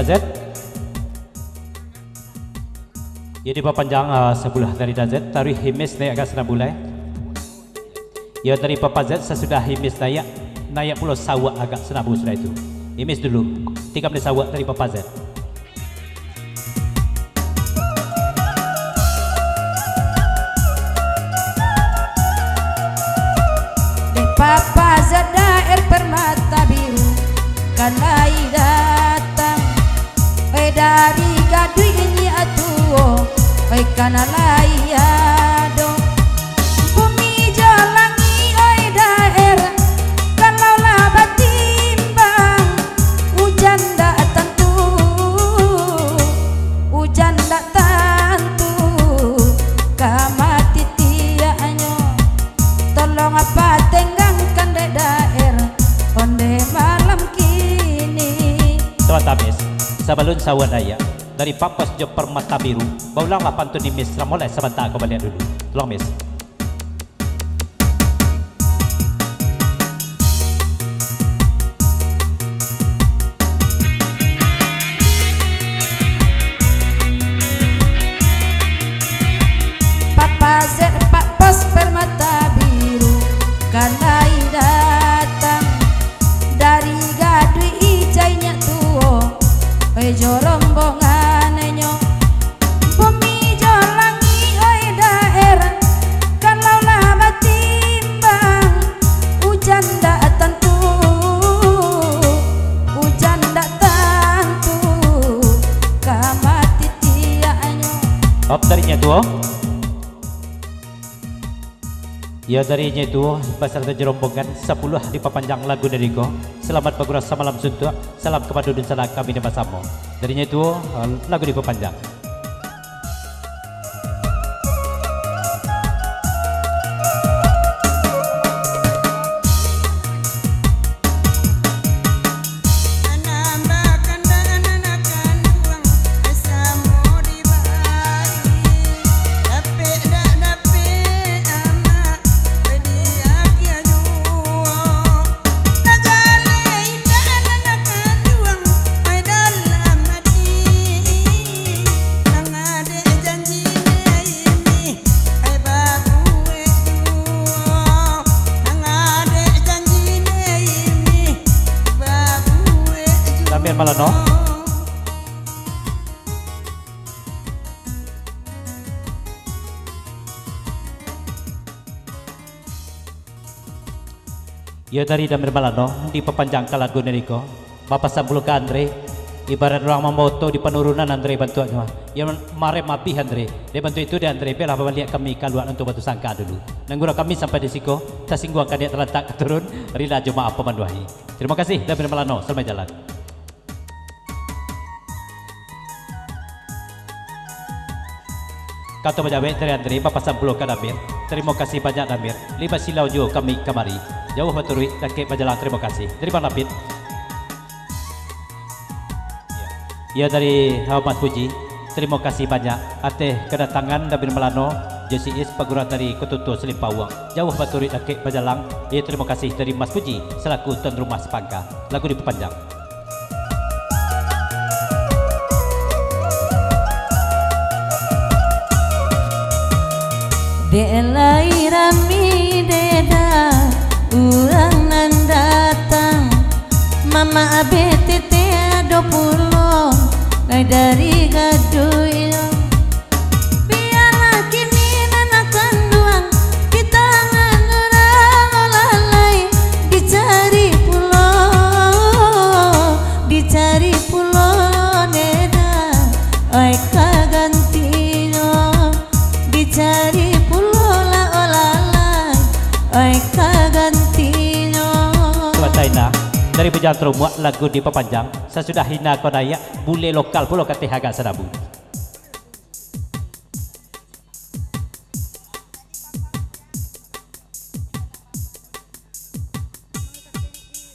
Dazet. Jadi panjang sebelah dari Dazet, taruh Himis naik agak senabulai. Ya dari Papa Z sesudah Himis naik pulau sawak agak senabu sudah itu. Himis dulu, 3 menit sawak dari Papa Z. Di Papa Z daer permata biru kanai datang. Dari gadui ini atuo, kana layado. Bumi jalangi oi daerah, kalau laba timbang. Hujan datang tuh, hujan datang tuh. Kamati tiaknya, tolong apa tenggangkan de daerah, onde malam kini. Tuan Tamis, sebelum sawat daya dari Papas Jo Permata Biru, baulang pantun di Miss Ramoleh sebentar kau balik dulu. Tolong Miss. Papa Z Pak Pos Permata Biru kanai datang. Dari gadui ijainya tuo, jo rombongannya. Bumi jalangi oi daerah, kalau laba timbang. Hujan datang tuh, hujan datang tuh. Kamati tiaknya. Op darinya tuh. Ya darinya itu beserta jerombongan 10 di papanjang lagu dari ko. Selamat bergurau malam suntuk. Salam kepada dan salam kami di bersama. Darinya itu lagu di papanjang. Malano. Ya dari Damir Malano di pepanjangkan lagu Neriko. Bapak Sambul ke Andre, ibarat orang memoto di penurunan Andre bantu aja. Yang mare mapi Andre, dia bantu itu dia Andre belah lihat kami keluar untuk batu sangka dulu. Nanggura kami sampai di siko, tersinggung kan dia terletak turun, rila jemaah pemanduahi. Terima kasih Damir Malano, selamat jalan. Kata pejabat dari Andre, Bapak Sampul ke Damir. Terima kasih banyak Damir. 5 silau jo kami kemari. Jauh berturut kakek berjalan, terima kasih. Dari mana Pit? Ya dari Mas Puji. Terima kasih banyak. Ateh kedatangan Damir Melano. Jesi Is Paguran dari Ketutu Selimpawang. Jauh berturut kakek berjalan. Ya terima kasih dari Mas Puji selaku tuan rumah Sepangka. Lagu diperpanjang. Delai rami deda urang nan datang. Mama abetete ado pulang dari gadui. Biarlah kini nanakan duang kita ngerang lalai. Dicari pulau deda oi kagantinya. Dicari dari Bejantro muak lagu di pepanjang sesudah hina kodaya bule lokal pulau katih agak serabu.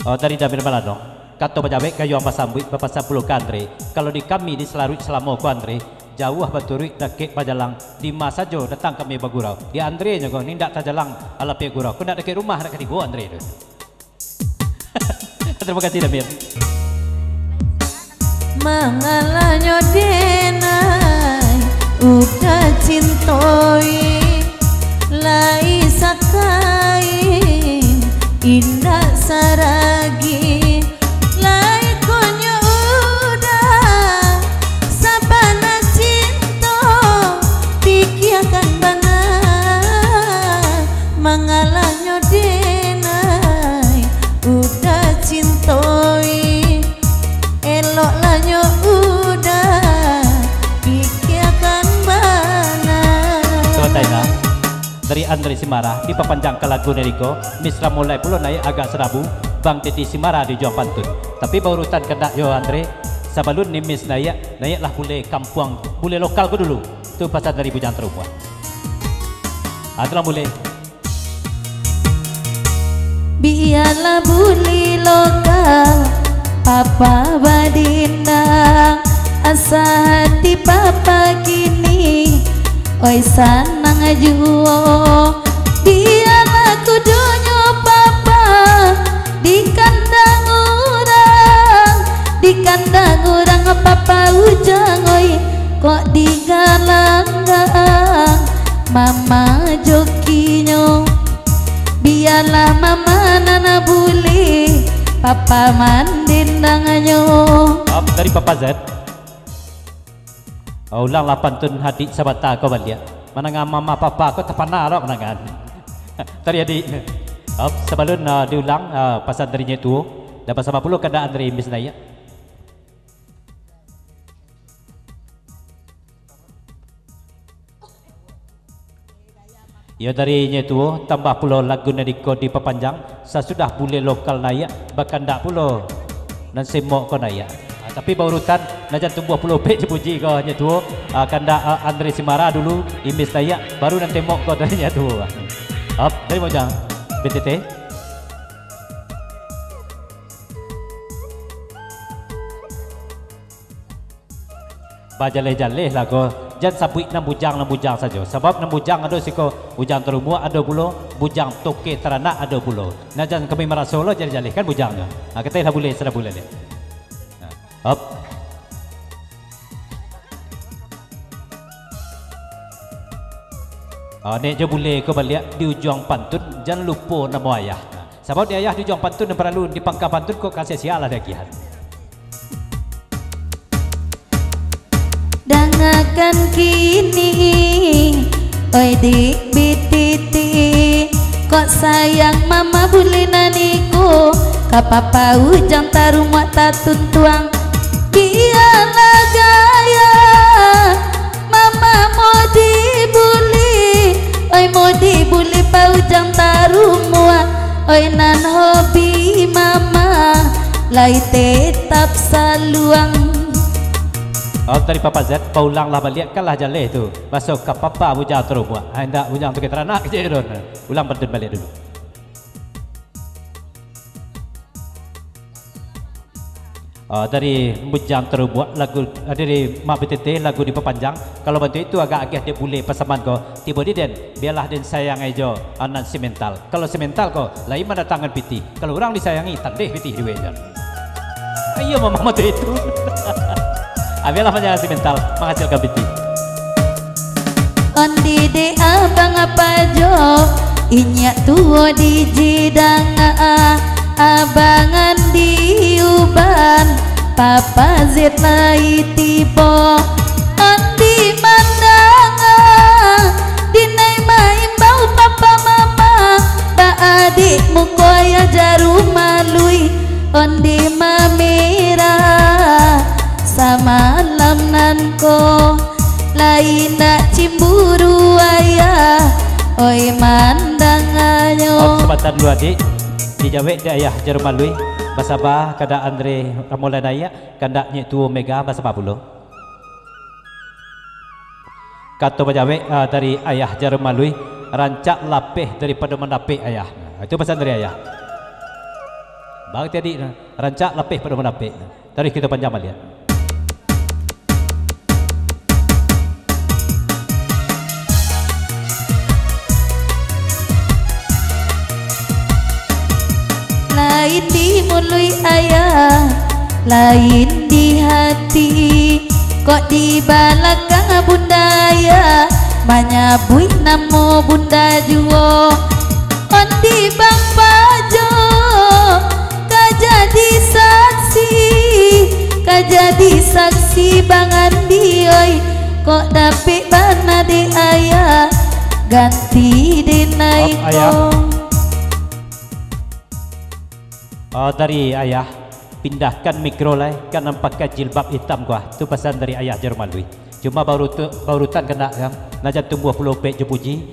Oh dari Damir Malano kata pejabat kayu apa sambut Bapak Sapuluh ke Andre. Kalau di kami di Selarut selama ku Andre jauh berturut dakik pajalang di masa jo datang kami bagurau di Andre nya kau nindak tajalang ala pihak gurau kau nak dakik rumah nak ketigo Andre itu. Terima kasih Damir. Mangalanyo denai udah cintoi lai sakai indah saragi lai konyo udah sabana cinto pikiakan bana mangalanyo denai udah cintoi elok lanyo udah pikiakan bana. Taina dari Andre Simara diperpanjang ke lagu Neriko misra mulai pulau naik agak serabu Bang Titi Simara di Juang Pantun tapi baurutan kena yo Andre sabalun nimis naiklah bule kampung bule lokal ko dulu tu pasal dari Bujang Terumua adalah bule biarlah bule lokal papa badinang asa hati papa kini oi sanang ajuo biarlah kudunyo papa di kandang orang papa ujang oi kok di galanggang mama jokinya biarlah mama nana bule papa mandindanganyo dari Papa Z ulang lapan tun hati sabata kau balik mana ngam mama papa kau terpana rok nangan tadi adik sebelum diulang pasal darinya tu dapat sama puluh kada Andre misnaya ya darinya tu tambah pulau lagu Neriko di Papanjang sesudah bule lokal naik bahkan tak pulau dan semok kau naik tapi baurutan najan tumbuh pulau pek jepuji kau hanya tu kanda Andre Simara dulu imis naik baru nanti mok kau darinya tu dari Mojang BTT bajaleh-jaleh lah kau jangan sabui enam bujang saja sebab enam bujang ada siko bujang Terumua ada pulau bujang Toke Teranak ada pulau nah jangan kami merasolo jaleh kan bujangnya kita dah boleh sudah boleh deh up nek je boleh kau balik di ujung pantun jangan lupa nama ayah sebab di ayah di ujung pantun yang perlu di pangkal pantun kau kasih sialah dagihan dangakan kini oi dik bititi kok sayang mama bule naniku kapapa ujang Terumua tatun tuang biarlah gaya mama mau dibuli oi mau dibuli pa ujang Terumua oi nan hobi mama lai tetap saluang dari Papa Z paulang lah balik kan lah jaleh tu masuk ke papa bujang Terumua hendak bujang Toke Teranak je don ulang pantun balik dulu dari bujang Terumua lagu dari Mak BTT lagu diperpanjang kalau bantu itu agak-agak dia boleh pasaman kau tiba di den biarlah den sayang ejo anan semental kalau semental kau lain mana tangan piti kalau orang disayangi tandeh piti di wejan ayo mama tu itu biarlah panjang semental menghasilkan piti ondi de abang apa jo inyak tuo di jidang abangan diuban papa zet lai tibo ondi mandanga dinai main bau papa mama ba adikmu koya jarum malui ondi mamira sama malam nanko lain nak cimburu ayah oi mandanganyo kesempatan dulu adik dijawab dia ayah jarum malui basabah kada Andre Ramolanaya kanda nyetu mega basabah puluh kata bajawe dari ayah jarum malui rancak lapeh daripada menapik ayah itu pesan dari ayah bang tadi rancak lapeh pada menapik tadi kita panjang lihat lain di mului ayah lain di hati. Kok di belakang bunda ya menyebut namo bunda juo. On di bang pajo kajadi saksi, kajadi saksi bang Andi oi. Kok dapet bana de ayah ganti de naiko. Dari ayah pindahkan mikro lah kan pakai jilbab hitam gua tu pesan dari ayah Jerman lui. Cuma barutan kena kan najat tumbuh pulau pek jepuji.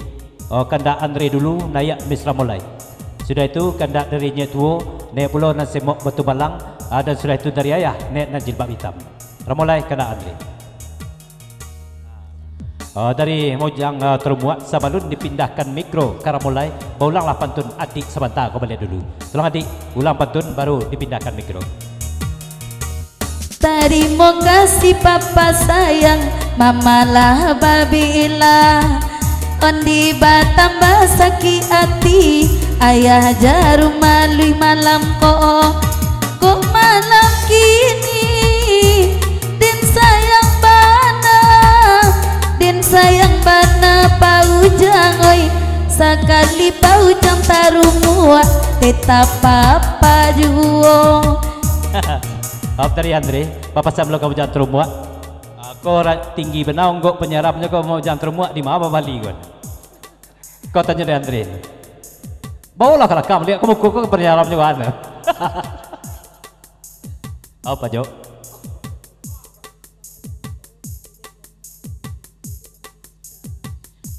Kanda Andre dulu nayak Miss Ramolai. Sudah itu kanda dari Nyek Tuo naik pulau nan semok batu balang. Dan sudah itu dari ayah naik nan jilbab hitam. Ramolai kanda Andre. Dari Mojang termuat Sabalun dipindahkan mikro Karamolai. Ulanglah pantun adik sebentar kau balik dulu. Tolong adik ulang pantun baru dipindahkan mikro. Terima kasih papa sayang, mama lah babilah. Ondi batambah sakit hati, ayah jarum malui malam kok malam kini. Den sayang bana, den sayang bana paujang oi. Sekali paujang tarumua, tetap papa juo. Dari Andre, papa saya belum kamu jangan terumuak. Kau tinggi benar, enggak penyerapnya kau mau jangan terumuak di mana Bali kan? Kau tanya dari Andre. Bawalah kalau kamu lihat kamu kau penyerapnya mana? Apa Jo?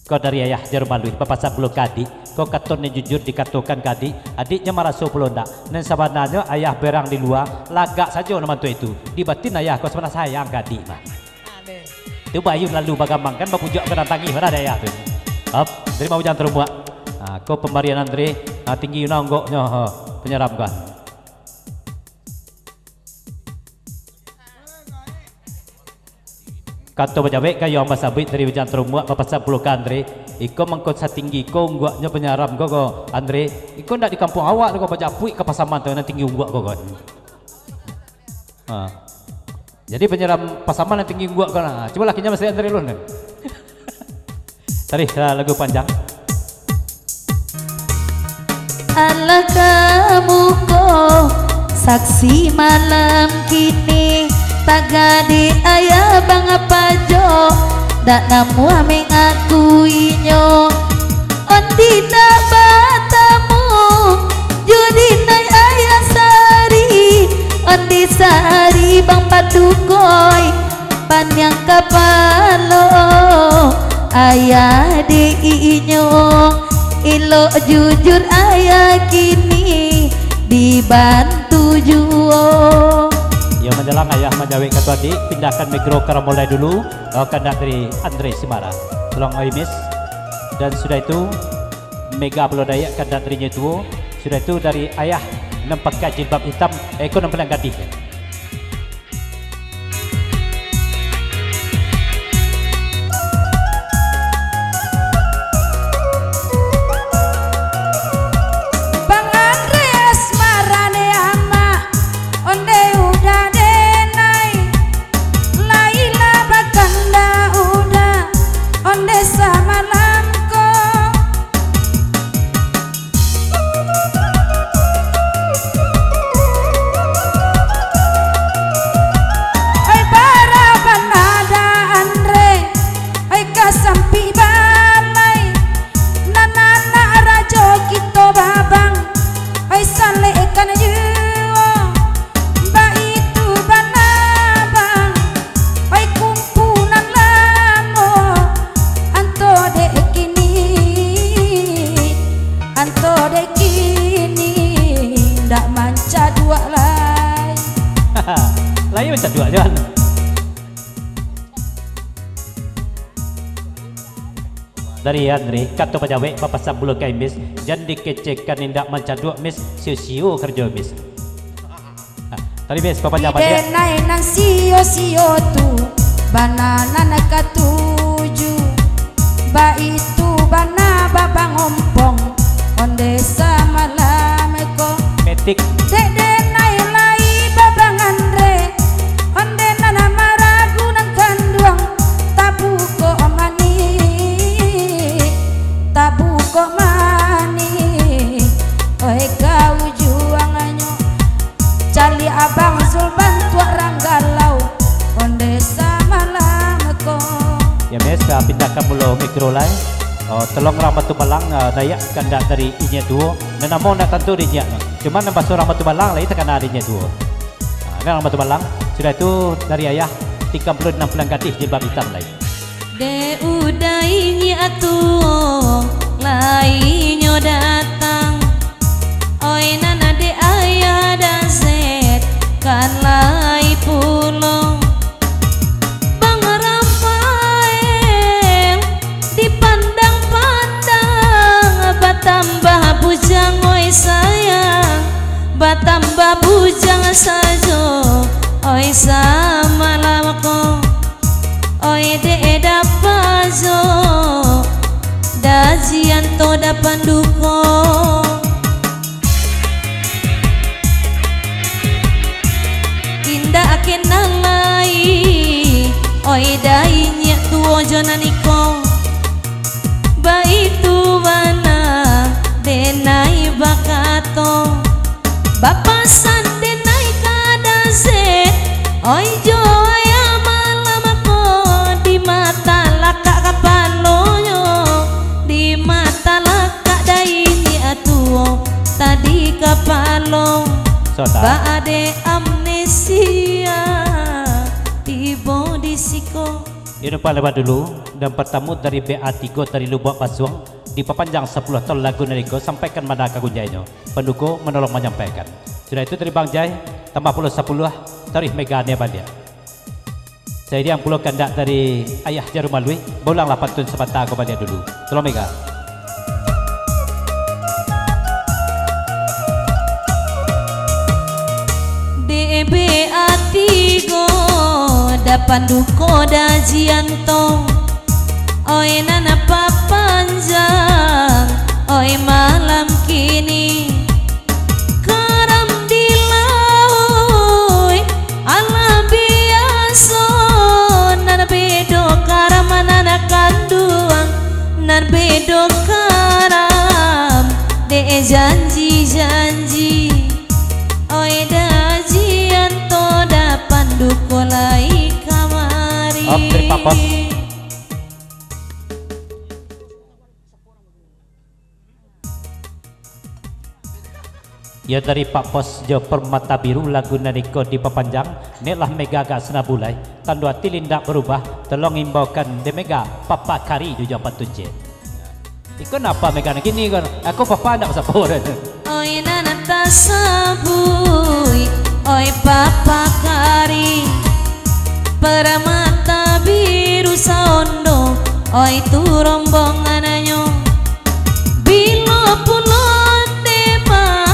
Kau dari ayah Jerman lui, papa saya belum kadi. Kau katonnya jujur dikatakan kadi, adiknya marah sepuluh ndak. Dan sebenarnya ayah berang di luar, lagak saja nama tu itu. Di batin ayah kau sebenarnya sayang kadi mah. Itu bayu lalu bagamang kan bapujak kedatangi mana ayah tu. Terima ujian terumua. Kau pemberian Andre tinggi nonggoknya penyeram kan. Kata bacawe kayo ang masabit dari ujian terumua papa saya peluk Andre. Iko mangkot sa tinggi ko unggaknya penyaram ko Andre. Iko ndak di kampung awak ko baca puik ke pasaman tu na tinggi unggak ko kan. Jadi penyaram pasaman na tinggi unggak ko na. Coba lakinya masih Andre lun. Tadi lagu panjang. Allah kamu ko saksi malam kini, tagadi ayah bang apa jo. Dak namu ameng akuinyo ondi dak batamu judi nai ayah sari ondi sari bang patukoy panyang kapalo ayah diinyo ilo jujur ayah kini dibantu juo. Ya menjelang ayah menjawe ketua di pindahkan mikro Karamolai dulu. Kandak dari Andre Simara tolong Miss. Dan sudah itu Mega Pelodaya kandak dari Nyetuo. Sudah itu dari ayah nampakkan jilbab hitam ekonom pelang gadis. Lain macam dua jalan. Dari Andre kata pajawe papa sabulu kai Miss jangan dikecekan indak macam dua Miss sio-sio kerja Miss. Tadi Miss papa jabat dia. Denai nang sio-sio tu banana nak katuju ba itu bana babang ompong onde sama lameko Metik. Denai lai babang Andre oi kau juanganyo cali abang sulban tua ranggalau kondesa malam ko ya mesa pindahkan mulu mikro lain tolong ramah tu balang dayak kandak dari inya duo nenamo nak tentu dinya cuma nambah seorang batu balang lah itu karena adanya duo kan ramah tu balang sudah itu dari ayah 36 bulan gadis jilbab hitam lain de udainya tu lainyo datang oi nana de ayah dan set kan lai pulang Bang Rafael dipandang-pandang batambah bujang oi sayang batambah bujang sajo oi sama lamaku oi de dapazo dajian to dapan duko indah aken nalai oi dainya tuo jonaniko baitu mana denai bakato bapasan denai kada zet oi joya malam ako di mata laka kapalonyo di mata laka daini atuo tadi kapalo baade amnesia tibo disiko ini lewat dulu dan pertama dari BA3 dari Lubuk Pasuang diperpanjang 10 tahun lagu Neriko sampaikan mana kagunjainya pendukung menolong menyampaikan sudah itu dari Bang Jai tambah puluh 10 tarikh meganya bandia saya yang pulau kandak dari ayah Jarum Malui bolanglah pantun sepatah kepada dulu tolong mega DBA3 dapan duko dajianto oi nana papanjang oi malam kini karam dilaui ala biaso nana bedo karam nana kanduang nan bedo karam de janji oi dajian to dapan duko lai kamari ya dari Pak Pos Jo Permata Biru lagu Neriko diperpanjang neklah mega gak senabulai tandua tilin tak berubah tolong imbaukan de mega papa kari juga patunje ikon apa mega gini kan aku papa nak sapor oi nana tasabui oi papa kari Permata Biru sondo oi tu rombongananyo bilo pulon tema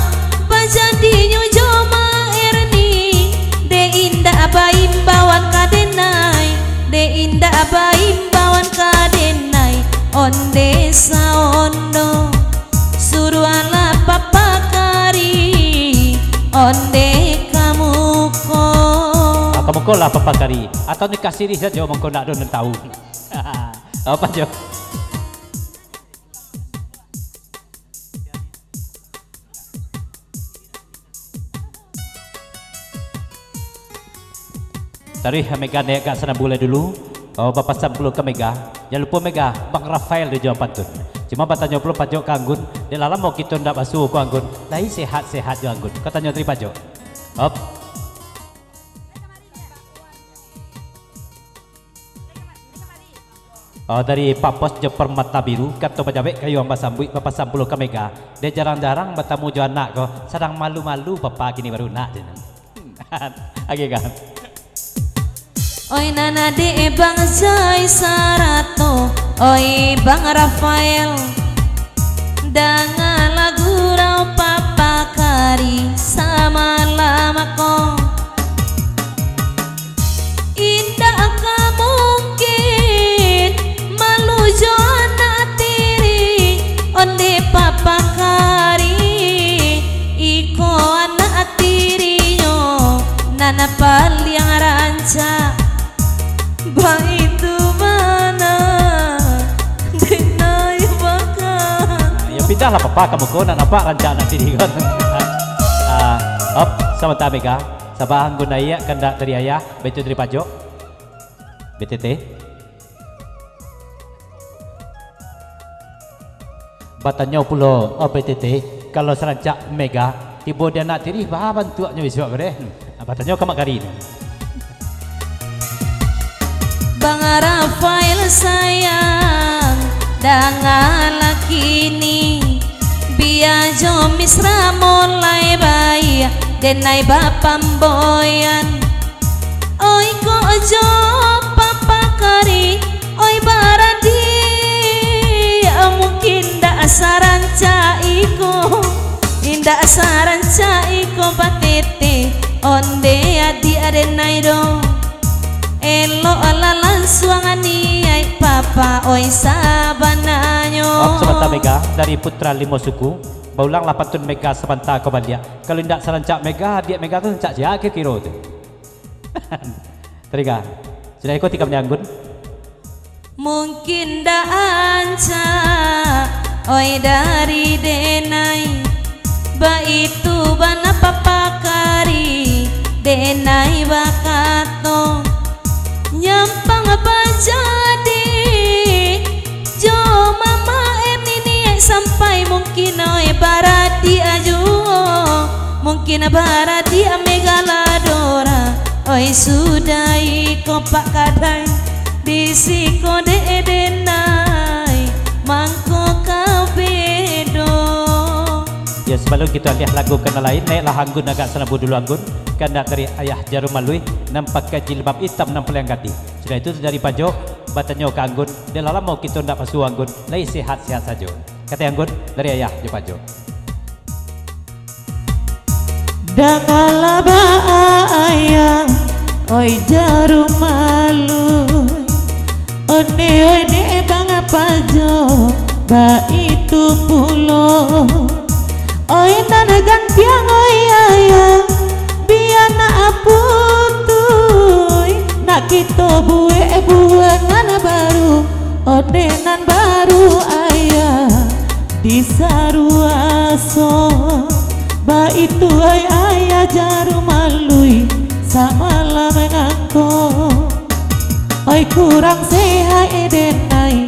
bajadinyo joma erni de indah baimbawan kadenai de indah baimbawan kadenai on desa ondo suruh ala papa kari onde kamuko kamu kau lah papa kari atau nikah siri saja mengkau nak don tahu apa Jo tarikh mega naik kat sana boleh dulu bapak sampul ke mega jangan lupa mega Bang Rafael dia jawab pantun cuma bertanya perlu pajok ke Anggun dia lama mau kita ndak basuh ke Anggun lain sehat-sehat je Anggun katanya dari pajok hop dari Pak Pos Jo Permata Biru kata pajabek kayu ambas sambui bapak sampul ke mega dia jarang-jarang bertemu jo anak kau sedang malu-malu papa kini baru nak je lagi kan oi nana de Bang Jai Sarato oi Bang Rafael dengan lagu rau papa kari sama lamako indah mungkin malu jo anak tiri onde papa kari iko anak tirinya nana paling ranca itu mana denai bakal ya pindah dah lah papa kamu kau nak nampak rancang nanti di kon. Op sama Mega. Sabah gunaya kandak dari ayah, betul dari pajok. BTT. Batanya pulo BTT kalau serancak Mega tiba dia nak tiri bah bantuannya besok kare. Batanya kamak kari. Bang Rafael sayang dengan laki ni biar jo misra mulai bayi denai bapamboyan oi ko jo papa kari oi baradi mungkin dak saran caiko indak saran caiko patete onde adi adenai do elo alalan suangani ai papa oi sabananyo. Sebentar Mega dari putra lima suku baulang 8 tun Mega sebentar kau balik. Kalau tidak serancak Mega dia Mega tu serancak siapa kira tu. Teriga sudah ikut tiga menyanggun. Mungkin dah anca oi dari denai ba itu bana papa kari denai bakato nyampang apa jadi jo mama ini sampai mungkin oi baradi aju mungkin baradi megaladora oi sudai kopak kadai disiko de denai mangko kabedo. Ya sebelum kita lihat lagu kena lain naiklah anggun agak senabu dulu anggun karena dari ayah jarum malui nampak jilbab hitam nampil yang ganti. Sudah itu dari pajok batanya ke anggun dia lala mau kita nak pasu anggun lai sehat-sehat saja kata anggun dari ayah je pajok. Dangala ba ayah oi jarum malui one bang pajok ba itu pulo oi nana gantiang oi ayah biar nak aputuy nak kita buangan baru odenan baru ayah di saruaso ba itu oi ayah jarum malui samalah mengangko oi kurang sehat denai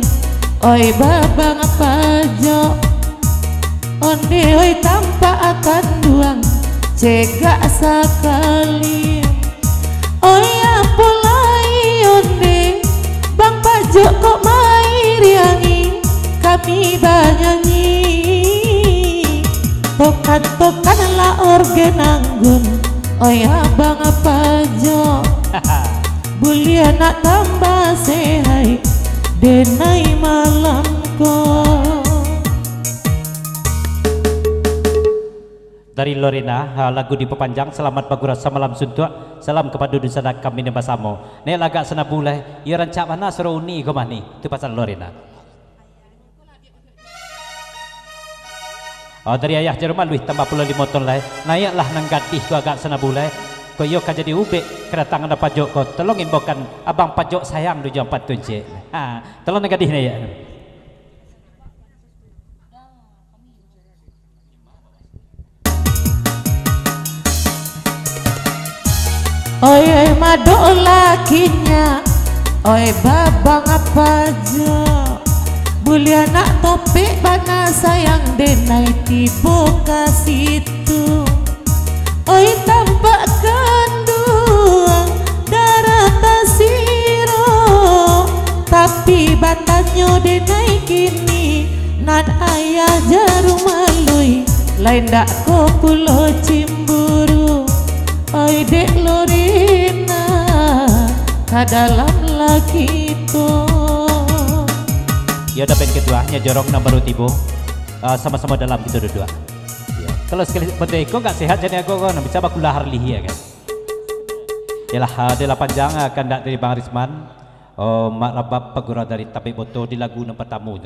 oi babang pajok onde oi tanpa akan duang cegak sekali oi apolai onde bang pajok kok mai riangi kami banyanyi tokan lah organ anggun oi abang pajok Bulia nak tambah sehat denai malam ko. Dari Lorena lagu diperpanjang selamat bagura samalam suntuk salam kepada dusana kami nembasamo nek lagak senabulai ia rancak mana seruni kau mani itu pasal Lorena. Dari ayah Jerman luih tambah pula 5 ton lai naiklah nang gadih ku agak senabulai kau yo kan jadi ubek kedatangan pajok kau tolong imbokan abang pajok sayang 74 tun cik tolong nang gadih ni ya. Oi madok lakinya oi babang apa aja bulia nak topik bana sayang denai tibo kasitu oi tampak kandung darah tasiro tapi batanyo denai kini nan ayah jarum malui lain dak ko pulo cimburu oi dek Lorena kadalam lagi itu. Ya udah pen keduanya jorong nomor tibo sama-sama dalam kita dua. Ya. Kalau sekali benda kau nggak sehat jadi aku kan bisa bakulah harlih ya kan. Yalah adalah panjang akan dari Bang Risman. Mak rabab pagura dari tapi boto di lagu nomor tamu.